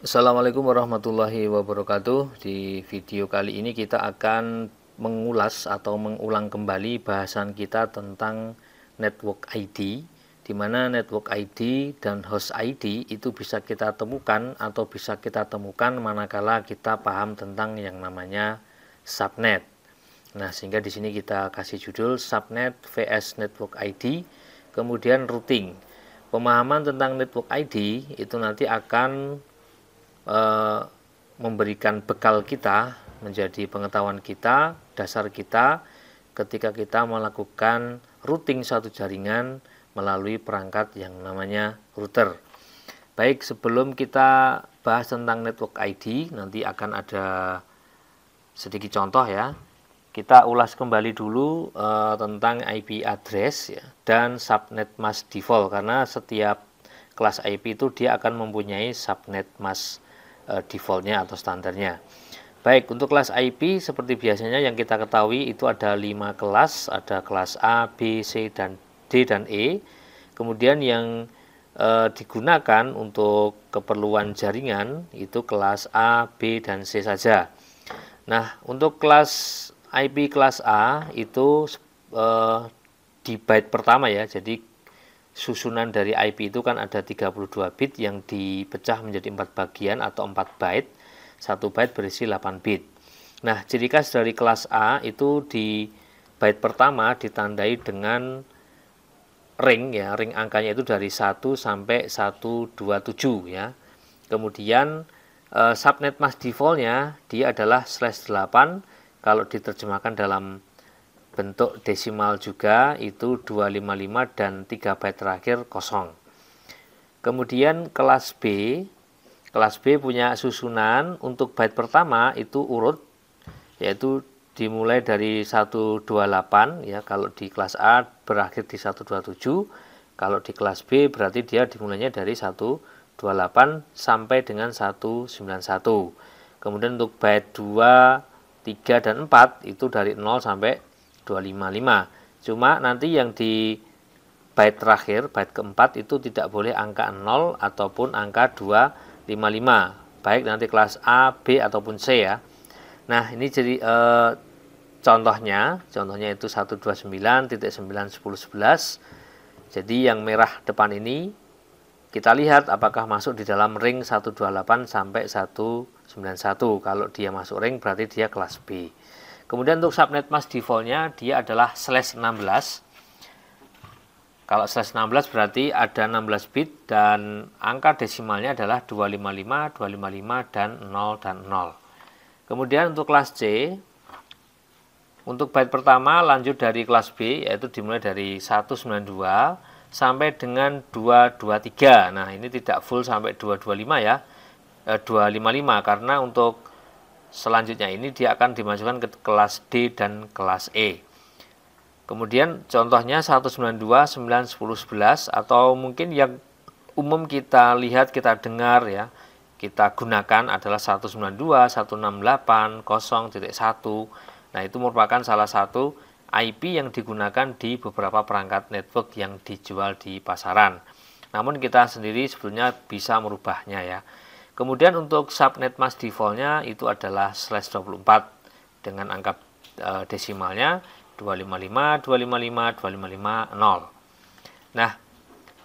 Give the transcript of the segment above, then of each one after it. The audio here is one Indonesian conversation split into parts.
Assalamualaikum warahmatullahi wabarakatuh. Di video kali ini kita akan mengulas atau mengulang kembali bahasan kita tentang network ID, di mana network ID dan host ID itu bisa kita temukan atau bisa kita temukan manakala kita paham tentang yang namanya subnet. Nah, sehingga di sini kita kasih judul subnet vs network ID, kemudian routing. Pemahaman tentang network ID itu nanti akan memberikan bekal kita, menjadi pengetahuan kita, dasar kita ketika kita melakukan routing suatu jaringan melalui perangkat yang namanya router. Baik, sebelum kita bahas tentang network ID, nanti akan ada sedikit contoh ya. Kita ulas kembali dulu tentang IP address ya, dan subnet mask default, karena setiap kelas IP itu dia akan mempunyai subnet mask defaultnya atau standarnya. Baik, untuk kelas IP seperti biasanya yang kita ketahui itu ada 5 kelas, ada kelas A, B, C, dan D dan E. Kemudian yang digunakan untuk keperluan jaringan itu kelas A, B, dan C saja. Nah, untuk kelas IP kelas A itu di byte pertama ya, jadi susunan dari IP itu kan ada 32 bit yang dipecah menjadi 4 bagian atau 4 byte. 1 byte berisi 8 bit. Nah, ciri khas dari kelas A itu di byte pertama ditandai dengan ring ya, ring angkanya itu dari 1 sampai 127 ya. Kemudian subnet mask defaultnya dia adalah /8, kalau diterjemahkan dalam bentuk desimal juga itu 255 dan 3 byte terakhir kosong. Kemudian kelas B punya susunan untuk byte pertama itu urut, yaitu dimulai dari 128 ya, kalau di kelas A berakhir di 127, kalau di kelas B berarti dia dimulainya dari 128 sampai dengan 191. Kemudian untuk byte 2, 3, dan 4 itu dari 0 sampai 255. Cuma nanti yang di byte terakhir, byte keempat itu tidak boleh angka 0 ataupun angka 255. Baik nanti kelas A, B ataupun C ya. Nah, ini jadi contohnya itu 129.9.10.11. Jadi yang merah depan ini kita lihat apakah masuk di dalam ring 128 sampai 191. Kalau dia masuk ring berarti dia kelas B. Kemudian untuk subnet mask defaultnya dia adalah /16. Kalau /16 berarti ada 16 bit dan angka desimalnya adalah 255, 255 dan 0 dan 0. Kemudian untuk kelas C, untuk byte pertama lanjut dari kelas B yaitu dimulai dari 192 sampai dengan 223. Nah, ini tidak full sampai 225 ya. 255 karena untuk selanjutnya ini dia akan dimasukkan ke kelas D dan kelas E. Kemudian contohnya 192, 9, 10, 11 atau mungkin yang umum kita lihat, kita dengar ya, kita gunakan adalah 192, 168, 0.1. Nah, itu merupakan salah satu IP yang digunakan di beberapa perangkat network yang dijual di pasaran. Namun kita sendiri sebetulnya bisa merubahnya ya. Kemudian untuk subnet mask defaultnya itu adalah /24 dengan angka desimalnya 255, 255, 255, 0. Nah,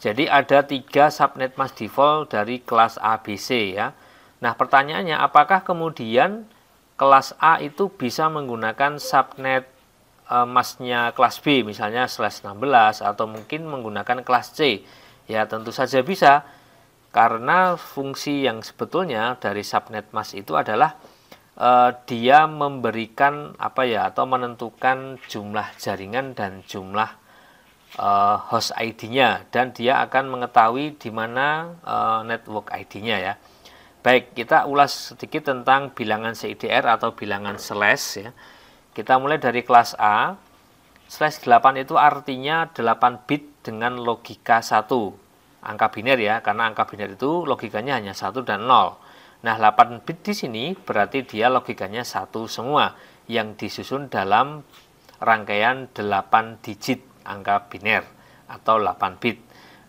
jadi ada 3 subnet mask default dari kelas ABC ya. Nah, pertanyaannya apakah kemudian kelas A itu bisa menggunakan subnet masknya kelas B misalnya /16 atau mungkin menggunakan kelas C? Ya, tentu saja bisa. Karena fungsi yang sebetulnya dari subnet mask itu adalah dia memberikan atau menentukan jumlah jaringan dan jumlah host ID-nya, dan dia akan mengetahui di mana network ID-nya ya. Baik, kita ulas sedikit tentang bilangan CIDR atau bilangan slash ya. Kita mulai dari kelas A. /8 itu artinya 8 bit dengan logika 1. Angka biner ya, karena angka biner itu logikanya hanya 1 dan 0. Nah, 8 bit di sini berarti dia logikanya 1 semua yang disusun dalam rangkaian 8 digit angka biner atau 8 bit.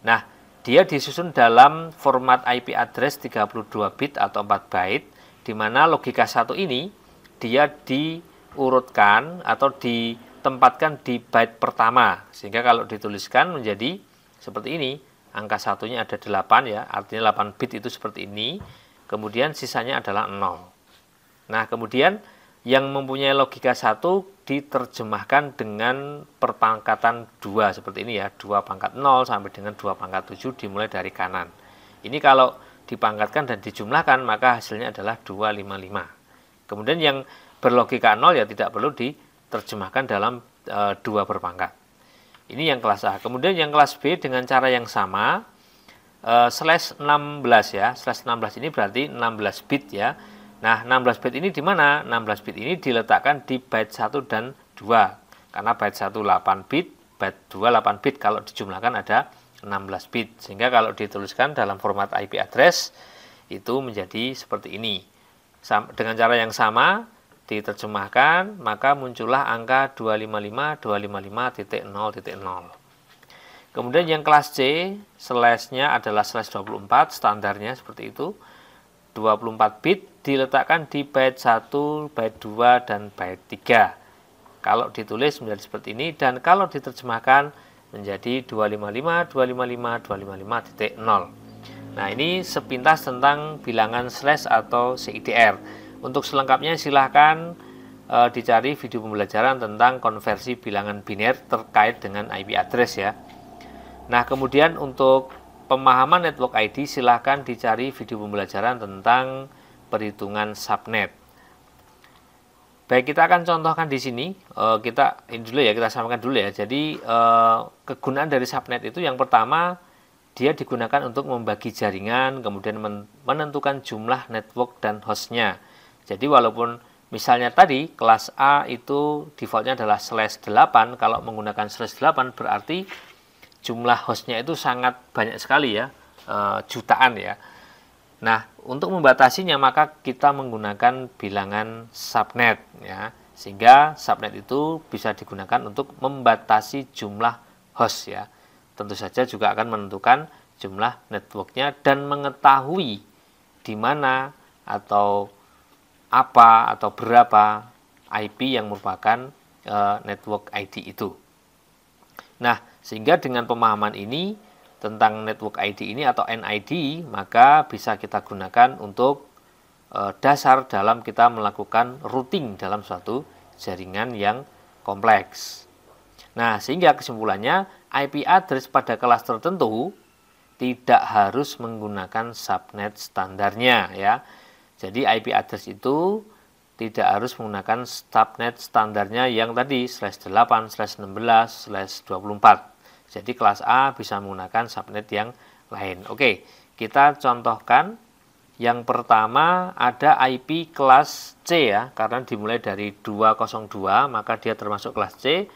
Nah, dia disusun dalam format IP address 32 bit atau 4 byte, di mana logika 1 ini dia diurutkan atau ditempatkan di byte pertama, sehingga kalau dituliskan menjadi seperti ini, angka satunya ada 8 ya, artinya 8 bit itu seperti ini, kemudian sisanya adalah 0. Nah, kemudian yang mempunyai logika 1 diterjemahkan dengan perpangkatan 2 seperti ini ya, 2 pangkat 0 sampai dengan 2 pangkat 7 dimulai dari kanan. Ini kalau dipangkatkan dan dijumlahkan maka hasilnya adalah 255. Kemudian yang berlogika 0 ya tidak perlu diterjemahkan dalam 2 berpangkat. Ini yang kelas A. Kemudian yang kelas B dengan cara yang sama, slash 16 ya, slash 16 ini berarti 16 bit ya. Nah, 16 bit ini di mana? 16 bit ini diletakkan di byte 1 dan 2. Karena byte 1 8 bit, byte 2 8 bit, kalau dijumlahkan ada 16 bit. Sehingga kalau dituliskan dalam format IP address itu menjadi seperti ini. Dengan cara yang sama diterjemahkan, maka muncullah angka 255, 255.0.0. Kemudian yang kelas C, slash-nya adalah slash 24, standarnya seperti itu. 24 bit diletakkan di byte 1, byte 2, dan byte 3. Kalau ditulis menjadi seperti ini, dan kalau diterjemahkan menjadi 255, 255, 255.0. Nah, ini sepintas tentang bilangan slash atau CIDR. Untuk selengkapnya silahkan dicari video pembelajaran tentang konversi bilangan biner terkait dengan IP address ya. Nah, kemudian untuk pemahaman network ID silahkan dicari video pembelajaran tentang perhitungan subnet. Baik, kita akan contohkan di sini. Kita samakan dulu ya. Jadi kegunaan dari subnet itu yang pertama, dia digunakan untuk membagi jaringan, kemudian menentukan jumlah network dan hostnya. Jadi walaupun misalnya tadi kelas A itu defaultnya adalah slash 8, kalau menggunakan slash 8 berarti jumlah hostnya itu sangat banyak sekali ya, jutaan ya. Nah, untuk membatasinya maka kita menggunakan bilangan subnet ya, sehingga subnet itu bisa digunakan untuk membatasi jumlah host ya. Tentu saja juga akan menentukan jumlah networknya dan mengetahui di mana atau apa atau berapa IP yang merupakan network ID itu. Nah, sehingga dengan pemahaman ini tentang network ID ini atau NID, maka bisa kita gunakan untuk dasar dalam kita melakukan routing dalam suatu jaringan yang kompleks. Nah, sehingga kesimpulannya IP address pada kelas tertentu tidak harus menggunakan subnet standarnya ya. Jadi IP address itu tidak harus menggunakan subnet standarnya yang tadi slash 8, slash 16, slash 24. Jadi kelas A bisa menggunakan subnet yang lain. Oke, kita contohkan. Yang pertama ada IP kelas C ya, karena dimulai dari 202 maka dia termasuk kelas C.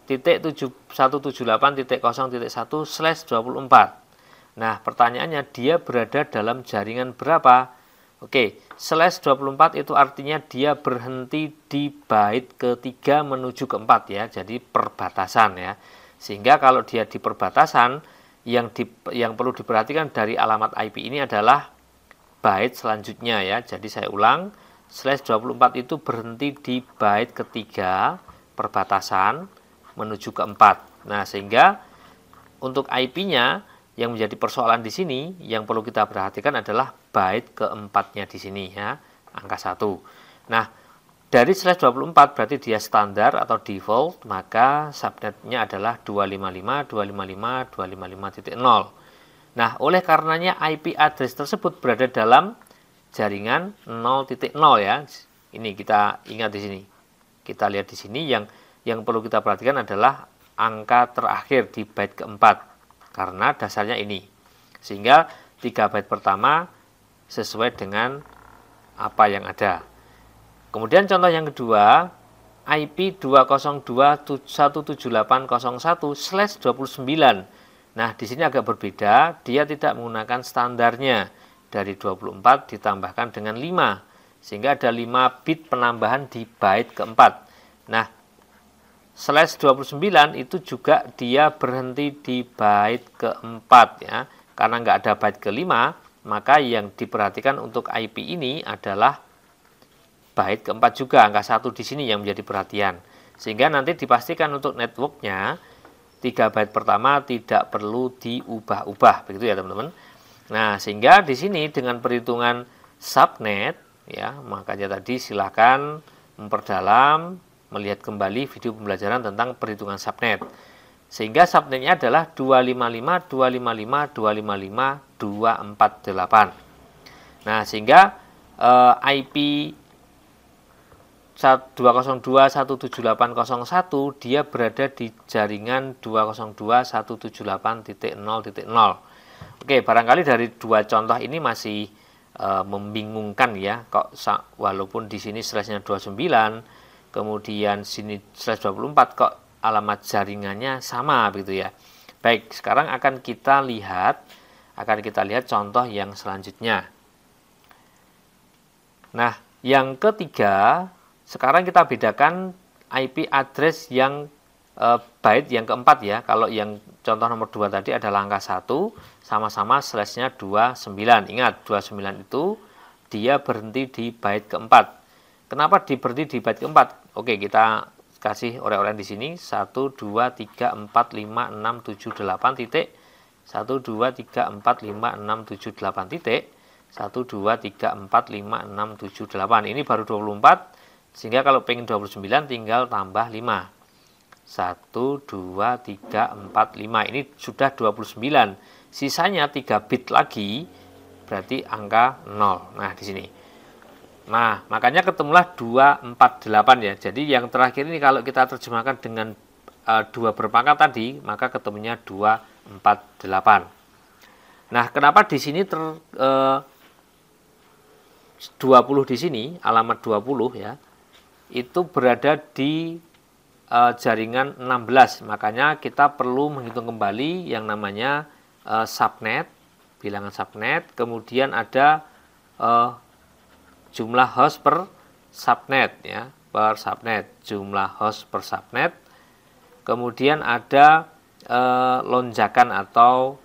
Titik 178.0.1/24. Nah, pertanyaannya dia berada dalam jaringan berapa? Oke, slash 24 itu artinya dia berhenti di byte ketiga menuju ke 4 ya, jadi perbatasan ya. Sehingga kalau dia di perbatasan, yang perlu diperhatikan dari alamat IP ini adalah byte selanjutnya ya. Jadi saya ulang, slash 24 itu berhenti di byte ketiga perbatasan menuju ke 4. Nah, sehingga untuk IP-nya yang menjadi persoalan di sini, yang perlu kita perhatikan adalah byte keempatnya di sini ya, angka 1. Nah, dari slash 24 berarti dia standar atau default, maka subnetnya adalah 255.255.255.0. Nah, oleh karenanya IP address tersebut berada dalam jaringan 0.0 ya. Ini kita ingat di sini. Kita lihat di sini yang perlu kita perhatikan adalah angka terakhir di byte keempat. Karena dasarnya ini. Sehingga 3 byte pertama sesuai dengan apa yang ada. Kemudian contoh yang kedua, IP 202.178.01/29. Nah, di sini agak berbeda, dia tidak menggunakan standarnya. Dari 24 ditambahkan dengan 5, sehingga ada 5 bit penambahan di byte keempat. Nah, slash 29 itu juga dia berhenti di byte keempat ya. karena nggak ada byte kelima, maka yang diperhatikan untuk IP ini adalah byte keempat juga, angka 1 di sini yang menjadi perhatian. Sehingga nanti dipastikan untuk networknya 3 byte pertama tidak perlu diubah-ubah, begitu ya teman-teman. Nah, sehingga di sini dengan perhitungan subnet, ya, makanya tadi silakan memperdalam, melihat kembali video pembelajaran tentang perhitungan subnet. Sehingga subnetnya adalah 255, 255, 255, 248. Nah, sehingga IP 202.178.01 dia berada di jaringan 202.178.0.0. Oke, barangkali dari dua contoh ini masih membingungkan ya, kok walaupun di sini slashnya 29, kemudian sini slash 24 kok alamat jaringannya sama begitu ya. Baik, sekarang akan kita lihat contoh yang selanjutnya. Nah, yang ketiga, sekarang kita bedakan IP address yang byte yang keempat ya. Kalau yang contoh nomor 2 tadi adalah angka 1, sama-sama slashnya 29. Ingat, 29 itu dia berhenti di byte keempat. Kenapa berhenti di byte keempat? Oke, kita kasih orek-orek di sini 1, 2, 3, 4, 5, 6, 7, 8 titik 1, 2, 3, 4, 5, 6, 7, 8 titik 1, 2, 3, 4, 5, 6, 7, 8. Ini baru 24, sehingga kalau pengen 29 tinggal tambah 5. 1, 2, 3, 4, 5. Ini sudah 29. Sisanya 3 bit lagi, berarti angka 0. Nah, di sini. Nah, makanya ketemulah 248 ya. Jadi yang terakhir ini kalau kita terjemahkan dengan 2 berpangkat tadi, maka ketemunya 248. Nah, kenapa di sini 20 di sini, alamat 20 ya, itu berada di jaringan 16. Makanya kita perlu menghitung kembali yang namanya subnet, bilangan subnet, kemudian ada jumlah host per subnet ya, per subnet, jumlah host per subnet. Kemudian ada lonjakan atau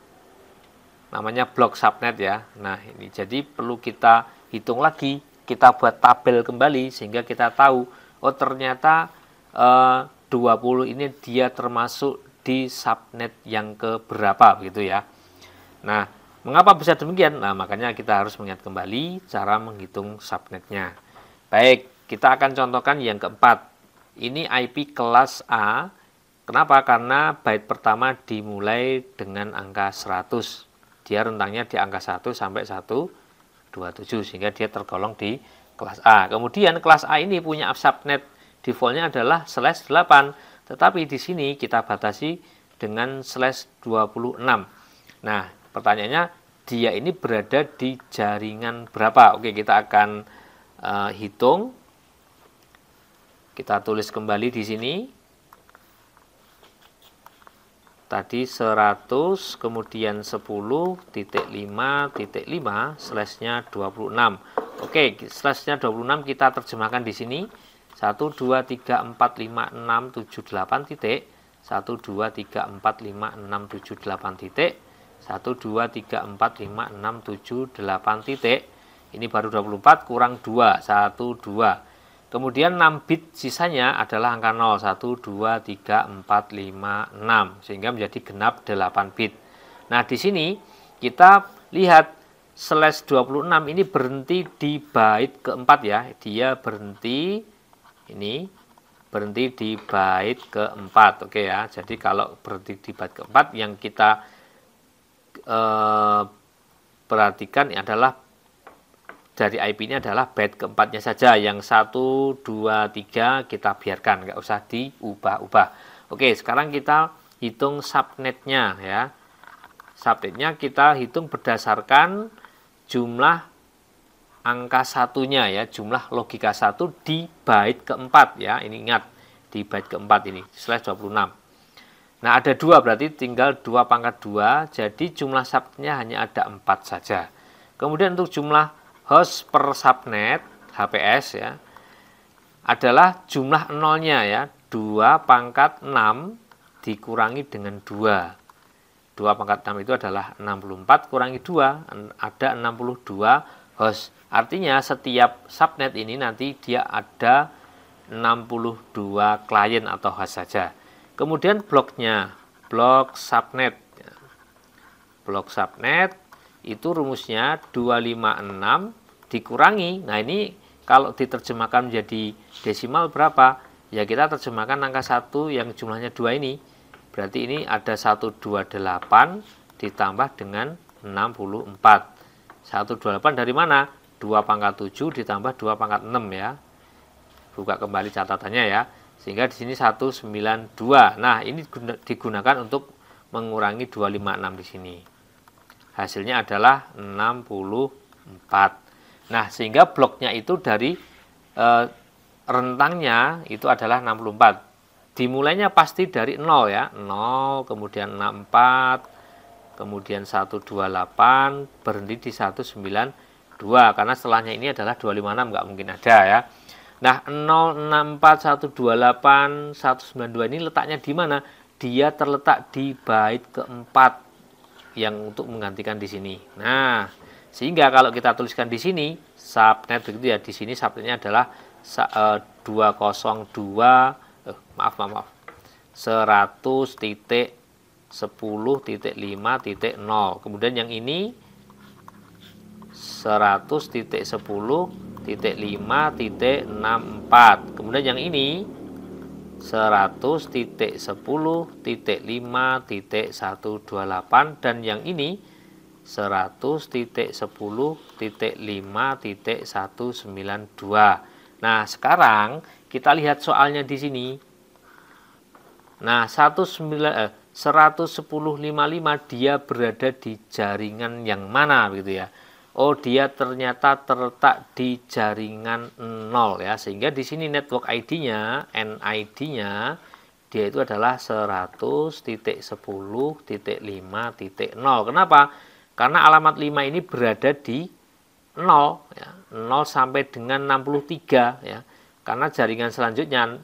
namanya blok subnet ya. Nah, ini jadi perlu kita hitung lagi, kita buat tabel kembali sehingga kita tahu oh ternyata 20 ini dia termasuk di subnet yang keberapa begitu ya. Nah, mengapa bisa demikian? Nah, makanya kita harus mengingat kembali cara menghitung subnetnya. Baik, kita akan contohkan yang keempat. Ini IP kelas A. Kenapa? Karena byte pertama dimulai dengan angka 100. Dia rentangnya di angka 1 sampai 127, sehingga dia tergolong di kelas A. Kemudian kelas A ini punya subnet defaultnya adalah /8. Tetapi di sini kita batasi dengan /26. Nah, pertanyaannya, dia ini berada di jaringan berapa? Oke, kita akan hitung. Kita tulis kembali di sini. Tadi 100, kemudian 10.5.5, slashnya 26. Oke, slashnya 26 kita terjemahkan di sini. 1, 2, 3, 4, 5, 6, 7, 8 titik. 1, 2, 3, 4, 5, 6, 7, 8 titik. 1, 2, 3, 4, 5, 6, 7, 8 titik. Ini baru 24 kurang 2, 1, 2. Kemudian 6 bit sisanya adalah angka 0, 1, 2, 3, 4, 5, 6. Sehingga menjadi genap 8 bit. Nah, di sini kita lihat /26 ini berhenti di byte keempat ya. Dia berhenti di byte keempat. Oke ya. Jadi kalau berhenti di byte keempat, yang kita perhatikan adalah dari IP ini adalah byte keempatnya saja. Yang 1, 2, 3 kita biarkan, nggak usah diubah-ubah. Oke, sekarang kita hitung subnetnya ya. Subnetnya kita hitung berdasarkan jumlah angka satunya ya, jumlah logika 1 di byte keempat ya. Ini ingat, di byte keempat ini, /26. Nah, ada 2, berarti tinggal 2 pangkat 2, jadi jumlah subnetnya hanya ada 4 saja. Kemudian untuk jumlah host per subnet, HPS ya, adalah jumlah nolnya ya, 2 pangkat 6 dikurangi dengan 2. 2 pangkat 6 itu adalah 64 kurangi 2, ada 62 host. Artinya setiap subnet ini nanti dia ada 62 klien atau host saja. Kemudian bloknya, blok subnet. Blok subnet itu rumusnya 256 dikurangi. Nah, ini kalau diterjemahkan menjadi desimal berapa? Ya kita terjemahkan angka 1 yang jumlahnya 2 ini. Berarti ini ada 128 ditambah dengan 64. 128 dari mana? 2 pangkat 7 ditambah 2 pangkat 6 ya. Buka kembali catatannya ya. Sehingga di sini 192. Nah, ini digunakan untuk mengurangi 256 di sini. Hasilnya adalah 64. Nah, sehingga bloknya itu dari rentangnya itu adalah 64. Dimulainya pasti dari 0 ya. 0, kemudian 64, kemudian 128, berhenti di 192. Karena setelahnya ini adalah 256, nggak mungkin ada ya. Nah, 0, 64, 128, 192 ini letaknya di mana? Dia terletak di bait keempat yang untuk menggantikan di sini. Nah, sehingga kalau kita tuliskan di sini subnet begitu ya, di sini subnetnya adalah 202 100.10.5.0. Kemudian yang ini 100.10.5.64. Kemudian yang ini 100.10.5.128 dan yang ini 100.10.5.192. Nah, sekarang kita lihat soalnya di sini. Nah, 110.55 dia berada di jaringan yang mana begitu ya. Oh, dia ternyata terletak di jaringan 0 ya. Sehingga di sini network ID-nya, NID-nya dia itu adalah 100.10.5.0. Kenapa? Karena alamat 5 ini berada di 0 ya. 0 sampai dengan 63 ya. Karena jaringan selanjutnya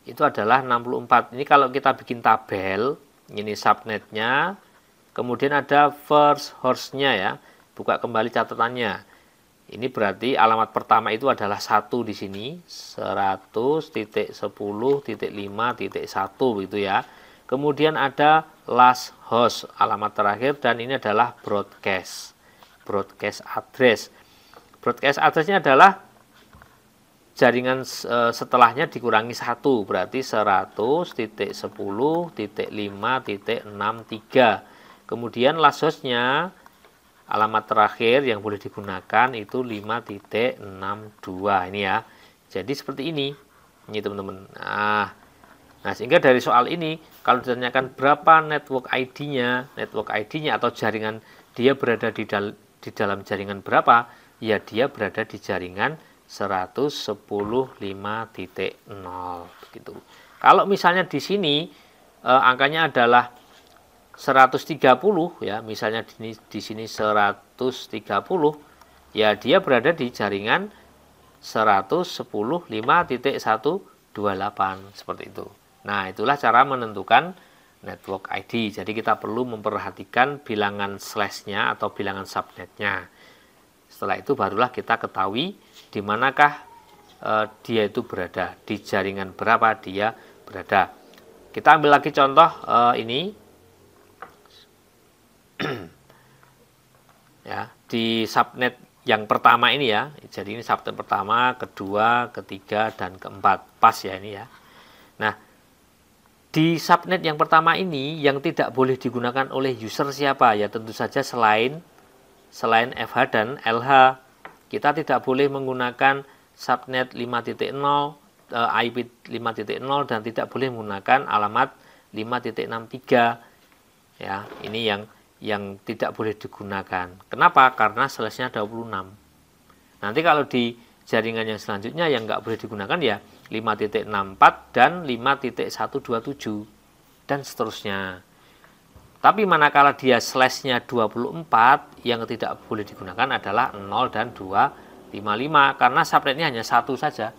itu adalah 64. Ini kalau kita bikin tabel, ini subnetnya, kemudian ada first host-nya ya. Buka kembali catatannya. Ini berarti alamat pertama itu adalah 1 di sini, 100.10.5.1 begitu ya. Kemudian ada last host, alamat terakhir, dan ini adalah broadcast. Broadcast address. Broadcast address-nya adalah jaringan setelahnya dikurangi 1, berarti 100.10.5.63. Kemudian last host-nya alamat terakhir yang boleh digunakan itu 5.62 ini ya. Jadi seperti ini teman-teman. Nah, sehingga dari soal ini kalau ditanyakan berapa network ID-nya, atau jaringan dia berada di dalam jaringan berapa, ya dia berada di jaringan 110.5.0 begitu. Kalau misalnya di sini angkanya adalah 130 ya, misalnya di sini 130, ya dia berada di jaringan 110.5.128 seperti itu. Nah, itulah cara menentukan network ID. Jadi kita perlu memperhatikan bilangan slash-nya atau bilangan subnetnya. Setelah itu barulah kita ketahui di manakah dia itu berada, di jaringan berapa dia berada. Kita ambil lagi contoh ini. Ya, di subnet yang pertama ini ya. Jadi ini subnet pertama, kedua, ketiga, dan keempat. Pas ya ini ya. Nah, di subnet yang pertama ini yang tidak boleh digunakan oleh user siapa? Ya tentu saja selain FH dan LH. Kita tidak boleh menggunakan subnet 5.0, IP 5.0 dan tidak boleh menggunakan alamat 5.63. Ya, ini yang tidak boleh digunakan. Kenapa? Karena slash-nya 26. Nanti kalau di jaringan yang selanjutnya yang nggak boleh digunakan ya 5.64 dan 5.127 dan seterusnya. Tapi manakala dia slash-nya 24, yang tidak boleh digunakan adalah 0 dan 255 karena subnetnya hanya satu saja.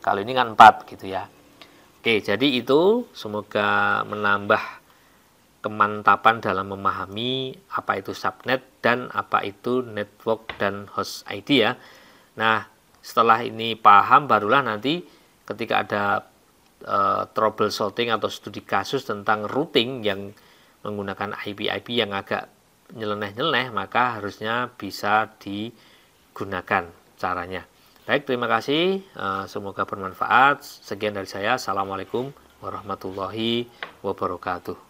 Kalau ini kan 4 gitu ya. Oke, jadi itu semoga menambah kemantapan dalam memahami apa itu subnet dan apa itu network dan host ID ya. Nah, setelah ini paham barulah nanti ketika ada troubleshooting atau studi kasus tentang routing yang menggunakan IP-IP yang agak nyeleneh-nyeleneh, maka harusnya bisa digunakan caranya. Baik, terima kasih. Semoga bermanfaat. Sekian dari saya. Assalamualaikum warahmatullahi wabarakatuh.